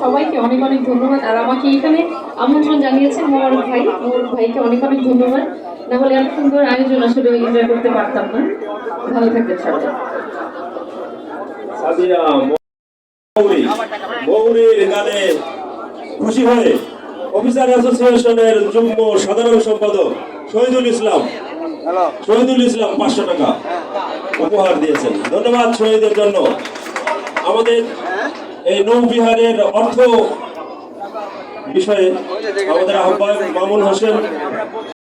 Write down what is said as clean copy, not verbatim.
সবাইকে অনেক অনেক ধন্যবাদ। আর আমাকে এখানে আমন্ত্রণ জানিয়েছেন মোবারক ভাইকে অনেক অনেক ধন্যবাদ। না হলে এত সুন্দর আয়োজন আসলে এনজয় করতে পারতাম না। ভালো থাকবেন সবাই। সাদিয়া মৌরির গানে খুশি হয়ে অফিসার অ্যাসোসিয়েশনের যুগ্ম সাধারণ সম্পাদক শহীদুল ইসলাম 500 টাকা উপহার দিয়েছেন। ধন্যবাদ শহীদের জন্য। আমাদের এই নৌবিহারের অর্থ বিষয়ে আমাদের আহ্বায়ক মামুন হোসেন